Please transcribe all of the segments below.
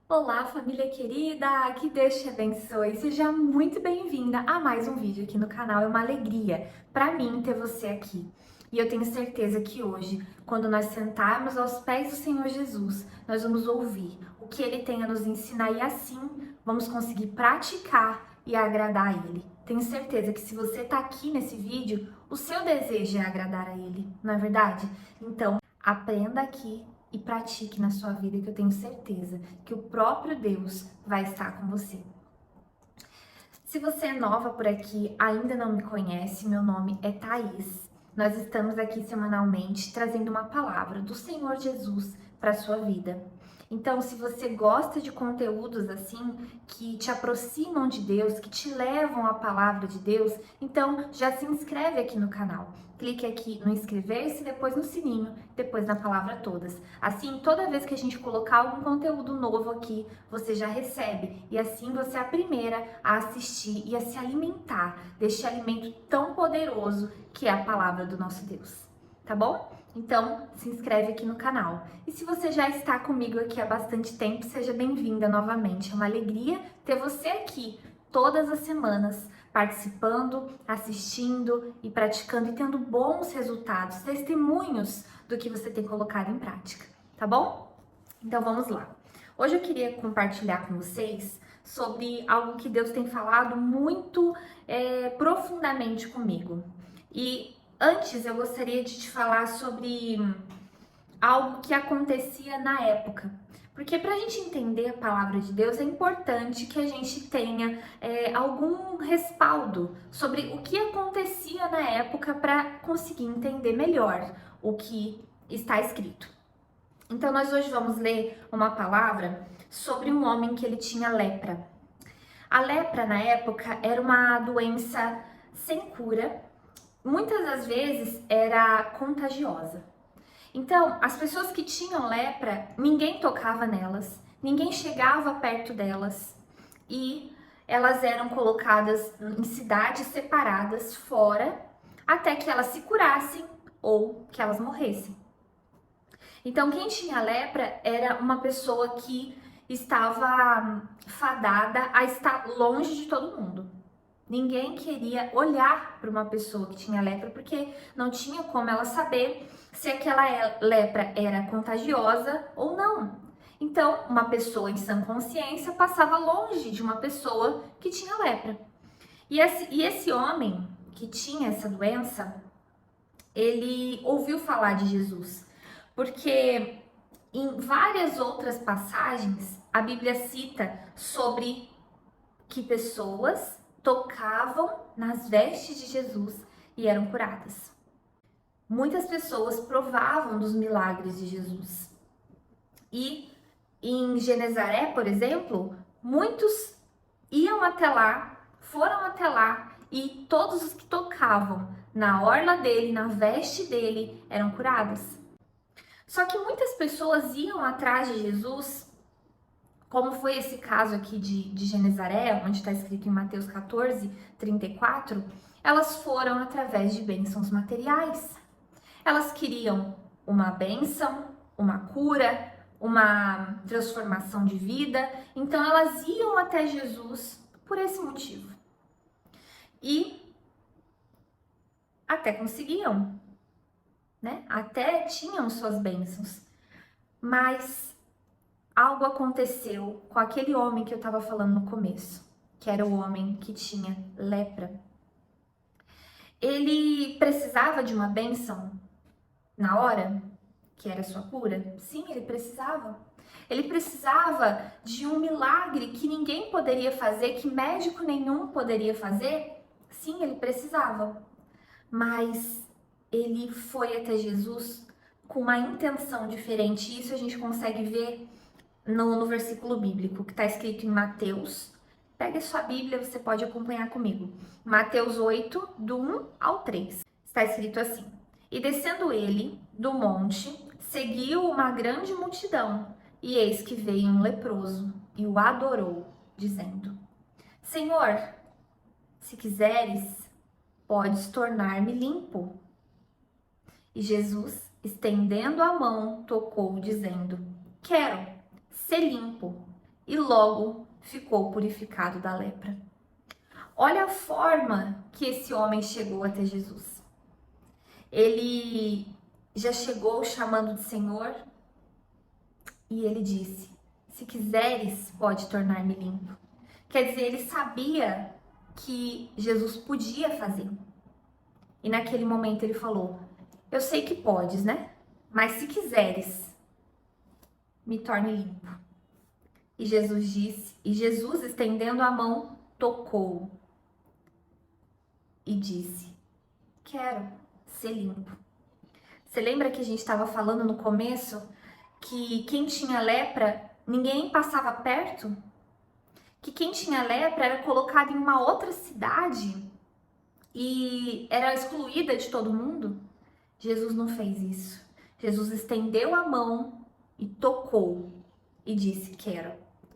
Olá, família querida! Que Deus te abençoe! Seja muito bem-vinda a mais um vídeo aqui no canal. É uma alegria para mim ter você aqui. E eu tenho certeza que hoje, quando nós sentarmos aos pés do Senhor Jesus, nós vamos ouvir o que Ele tem a nos ensinar e assim vamos conseguir praticar e agradar a Ele. Tenho certeza que se você está aqui nesse vídeo, o seu desejo é agradar a Ele, não é verdade? Então, aprenda aqui e pratique na sua vida, que eu tenho certeza que o próprio Deus vai estar com você. Se você é nova por aqui, ainda não me conhece, meu nome é Thaís. Nós estamos aqui semanalmente trazendo uma palavra do Senhor Jesus para a sua vida. Então, se você gosta de conteúdos assim, que te aproximam de Deus, que te levam à palavra de Deus, então já se inscreve aqui no canal. Clique aqui no inscrever-se, depois no sininho, depois na palavra todas. Assim, toda vez que a gente colocar algum conteúdo novo aqui, você já recebe. E assim você é a primeira a assistir e a se alimentar deste alimento tão poderoso que é a palavra do nosso Deus. Tá bom? Então, se inscreve aqui no canal. E se você já está comigo aqui há bastante tempo, seja bem-vinda novamente. É uma alegria ter você aqui todas as semanas, participando, assistindo e praticando e tendo bons resultados, testemunhos do que você tem colocado em prática, tá bom? Então vamos lá. Hoje eu queria compartilhar com vocês sobre algo que Deus tem falado muito profundamente comigo. E antes eu gostaria de te falar sobre algo que acontecia na época. Porque para a gente entender a palavra de Deus é importante que a gente tenha algum respaldo sobre o que acontecia na época para conseguir entender melhor o que está escrito. Então nós hoje vamos ler uma palavra sobre um homem que ele tinha lepra. A lepra na época era uma doença sem cura, muitas das vezes era contagiosa. Então, as pessoas que tinham lepra, ninguém tocava nelas, ninguém chegava perto delas e elas eram colocadas em cidades separadas fora até que elas se curassem ou que elas morressem. Então, quem tinha lepra era uma pessoa que estava fadada a estar longe de todo mundo. Ninguém queria olhar para uma pessoa que tinha lepra porque não tinha como ela saber se aquela lepra era contagiosa ou não. Então, uma pessoa em sã consciência passava longe de uma pessoa que tinha lepra. E esse homem que tinha essa doença, ele ouviu falar de Jesus, porque em várias outras passagens a Bíblia cita sobre que pessoas tocavam nas vestes de Jesus e eram curadas. Muitas pessoas provavam dos milagres de Jesus. E em Genezaré, por exemplo, muitos iam até lá, foram até lá e todos os que tocavam na orla dele, na veste dele, eram curados. Só que muitas pessoas iam atrás de Jesus, como foi esse caso aqui de Genezaré, onde está escrito em Mateus 14, 34, elas foram através de bênçãos materiais. Elas queriam uma bênção, uma cura, uma transformação de vida, então elas iam até Jesus por esse motivo. E até conseguiam, né? Até tinham suas bênçãos. Mas algo aconteceu com aquele homem que eu estava falando no começo, que era o homem que tinha lepra. Ele precisava de uma bênção na hora que era sua cura? Sim, ele precisava. Ele precisava de um milagre que ninguém poderia fazer, que médico nenhum poderia fazer? Sim, ele precisava. Mas ele foi até Jesus com uma intenção diferente. Isso a gente consegue ver no versículo bíblico que está escrito em Mateus. Pega a sua Bíblia, você pode acompanhar comigo. Mateus 8, do 1 ao 3. Está escrito assim: E descendo ele do monte, seguiu uma grande multidão, e eis que veio um leproso e o adorou, dizendo: Senhor, se quiseres, podes tornar-me limpo. E Jesus, estendendo a mão, tocou, dizendo: Quero ser limpo. e logo ficou purificado da lepra. Olha a forma que esse homem chegou até Jesus. Ele já chegou chamando de Senhor e ele disse: se quiseres, pode tornar-me limpo. Quer dizer, ele sabia que Jesus podia fazer. E naquele momento ele falou: eu sei que podes, né? Mas se quiseres, me torne limpo. E Jesus disse, e Jesus, estendendo a mão, tocou e disse: quero ser limpo. Você lembra que a gente estava falando no começo que quem tinha lepra, ninguém passava perto? Que quem tinha lepra era colocado em uma outra cidade e era excluída de todo mundo? Jesus não fez isso. Jesus estendeu a mão e tocou e disse: quero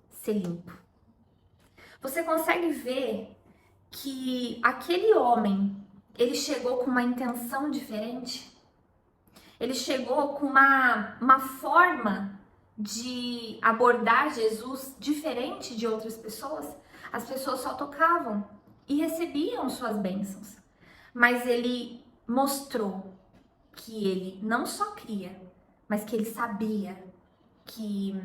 ser limpo. Você consegue ver que aquele homem, ele chegou com uma intenção diferente? Ele chegou com uma forma de abordar Jesus diferente de outras pessoas? As pessoas só tocavam e recebiam suas bênçãos. Mas ele mostrou que ele não só cria, mas que ele sabia que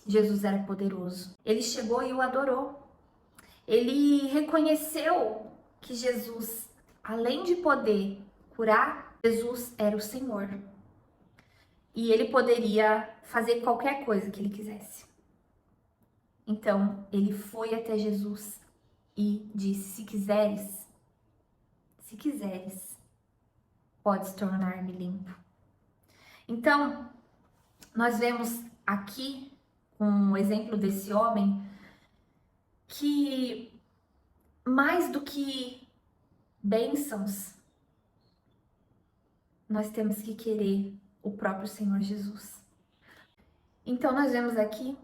Jesus era poderoso. Ele chegou e o adorou. Ele reconheceu que Jesus, além de poder curar, Jesus era o Senhor. E ele poderia fazer qualquer coisa que ele quisesse. Então, ele foi até Jesus e disse: se quiseres, podes tornar-me limpo. Então, nós vemos aqui, com o exemplo desse homem, que mais do que bênçãos, nós temos que querer o próprio Senhor Jesus. Então, nós vemos aqui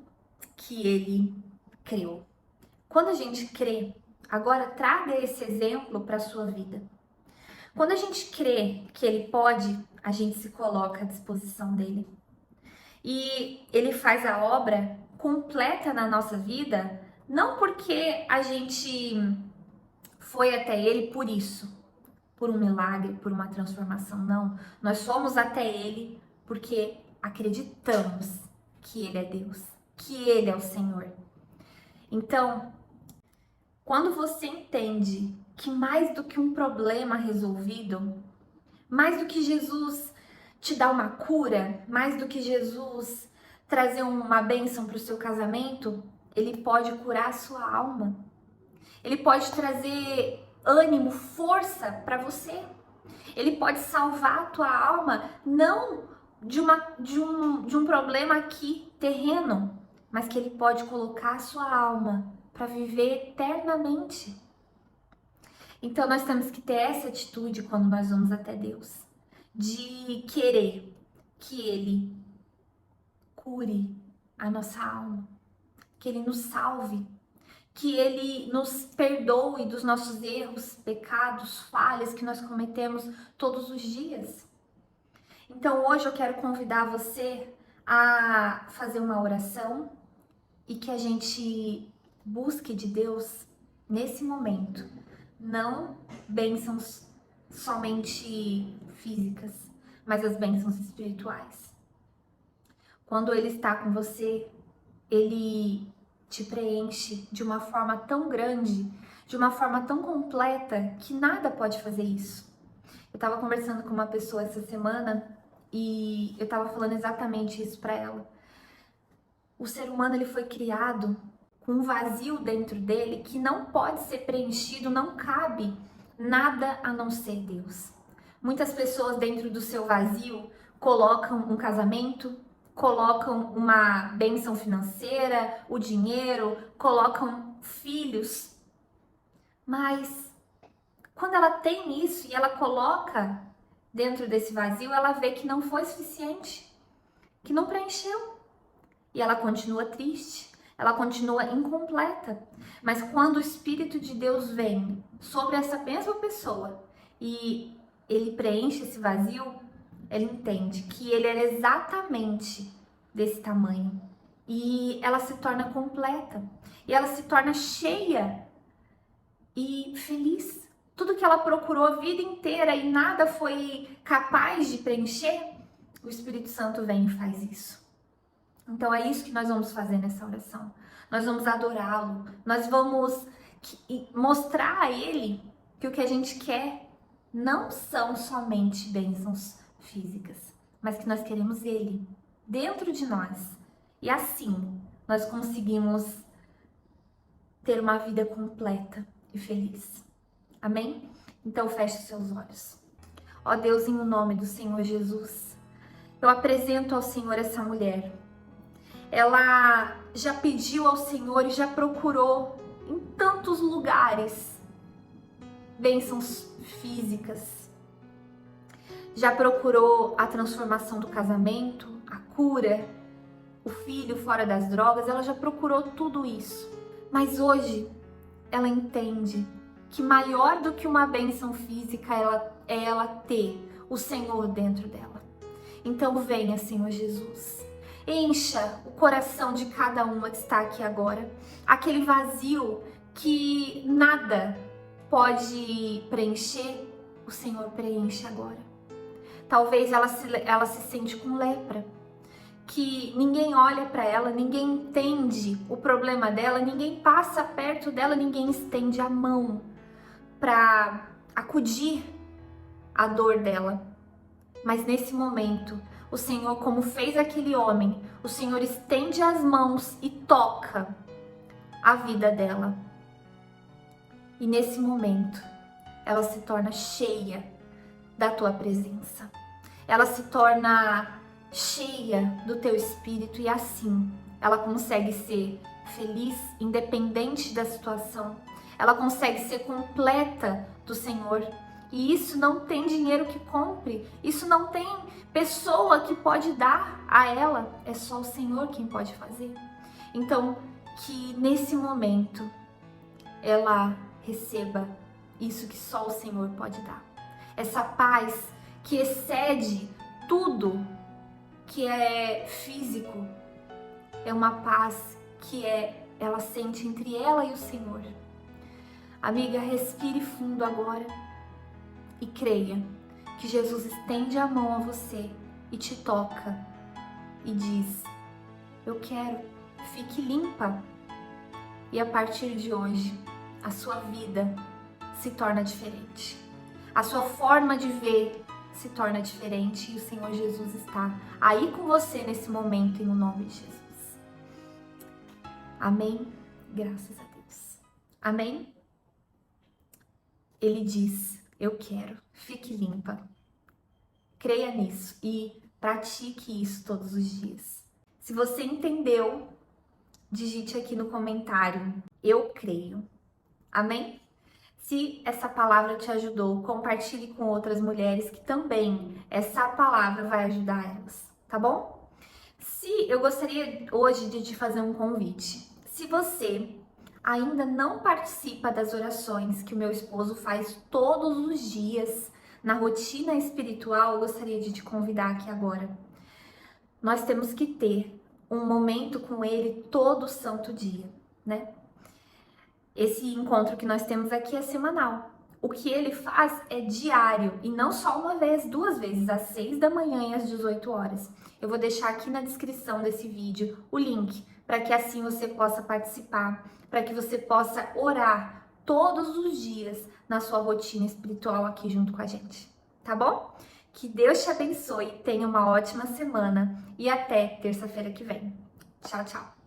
que ele creu. Quando a gente crê, agora traga esse exemplo para a sua vida. Quando a gente crê que ele pode, a gente se coloca à disposição dele. E ele faz a obra completa na nossa vida, não porque a gente foi até ele por isso, por um milagre, por uma transformação, não. Nós fomos até ele porque acreditamos que ele é Deus, que ele é o Senhor. Então, quando você entende que mais do que um problema resolvido, mais do que Jesus te dar uma cura, mais do que Jesus trazer uma bênção para o seu casamento, ele pode curar a sua alma. Ele pode trazer ânimo, força para você. Ele pode salvar a tua alma, não de um problema aqui, terreno, mas que ele pode colocar a sua alma para viver eternamente. Então nós temos que ter essa atitude quando nós vamos até Deus, de querer que ele cure a nossa alma, que ele nos salve, que ele nos perdoe dos nossos erros, pecados, falhas que nós cometemos todos os dias. Então hoje eu quero convidar você a fazer uma oração e que a gente busque de Deus nesse momento, não bênçãos somente físicas, mas as bênçãos espirituais. Quando ele está com você, ele te preenche de uma forma tão grande, de uma forma tão completa, que nada pode fazer isso. Eu estava conversando com uma pessoa essa semana e eu estava falando exatamente isso para ela. O ser humano, ele foi criado com um vazio dentro dele que não pode ser preenchido, não cabe nada a não ser Deus. Muitas pessoas dentro do seu vazio colocam um casamento, colocam uma bênção financeira, o dinheiro, colocam filhos. Mas quando ela tem isso e ela coloca dentro desse vazio, ela vê que não foi suficiente, que não preencheu. E ela continua triste, ela continua incompleta. Mas quando o Espírito de Deus vem sobre essa mesma pessoa e ele preenche esse vazio, ele entende que ele era exatamente desse tamanho e ela se torna completa, e ela se torna cheia e feliz. Tudo que ela procurou a vida inteira e nada foi capaz de preencher, o Espírito Santo vem e faz isso. Então é isso que nós vamos fazer nessa oração. Nós vamos adorá-lo, nós vamos mostrar a ele que o que a gente quer não são somente bênçãos físicas, mas que nós queremos ele dentro de nós. E assim nós conseguimos ter uma vida completa e feliz. Amém? Então feche os seus olhos. Ó Deus, em nome do Senhor Jesus, eu apresento ao Senhor essa mulher. Ela já pediu ao Senhor e já procurou em tantos lugares bênçãos físicas. Já procurou a transformação do casamento, a cura, o filho fora das drogas. Ela já procurou tudo isso. Mas hoje ela entende que maior do que uma bênção física é ela ter o Senhor dentro dela. Então venha, Senhor Jesus. Encha o coração de cada uma que está aqui agora. Aquele vazio que nada pode preencher, o Senhor preenche agora. Talvez ela se sente com lepra, que ninguém olha para ela, ninguém entende o problema dela, ninguém passa perto dela, ninguém estende a mão para acudir a dor dela. Mas nesse momento, o Senhor, como fez aquele homem, o Senhor estende as mãos e toca a vida dela. E nesse momento, ela se torna cheia da tua presença. Ela se torna cheia do teu espírito e assim ela consegue ser feliz, independente da situação. Ela consegue ser completa do Senhor. E isso não tem dinheiro que compre, isso não tem pessoa que pode dar a ela, é só o Senhor quem pode fazer. Então, que nesse momento ela receba isso que só o Senhor pode dar. Essa paz que excede tudo que é físico, é uma paz que ela sente entre ela e o Senhor. Amiga, respire fundo agora e creia que Jesus estende a mão a você e te toca e diz: eu quero, fique limpa. E a partir de hoje, a sua vida se torna diferente. A sua forma de ver se torna diferente e o Senhor Jesus está aí com você nesse momento, em nome de Jesus. Amém? Graças a Deus. Amém? Ele diz: eu quero, fique limpa. Creia nisso e pratique isso todos os dias. Se você entendeu, digite aqui no comentário: eu creio. Amém? Se essa palavra te ajudou, compartilhe com outras mulheres que também essa palavra vai ajudar elas, tá bom? Eu gostaria hoje de te fazer um convite. Se você ainda não participa das orações que o meu esposo faz todos os dias na rotina espiritual, eu gostaria de te convidar aqui agora. Nós temos que ter um momento com ele todo santo dia, né? Esse encontro que nós temos aqui é semanal. O que ele faz é diário e não só uma vez, 2 vezes, às 6 da manhã e às 18 horas. Eu vou deixar aqui na descrição desse vídeo o link para que assim você possa participar, para que você possa orar todos os dias na sua rotina espiritual aqui junto com a gente, tá bom? Que Deus te abençoe, tenha uma ótima semana e até terça-feira que vem. Tchau, tchau!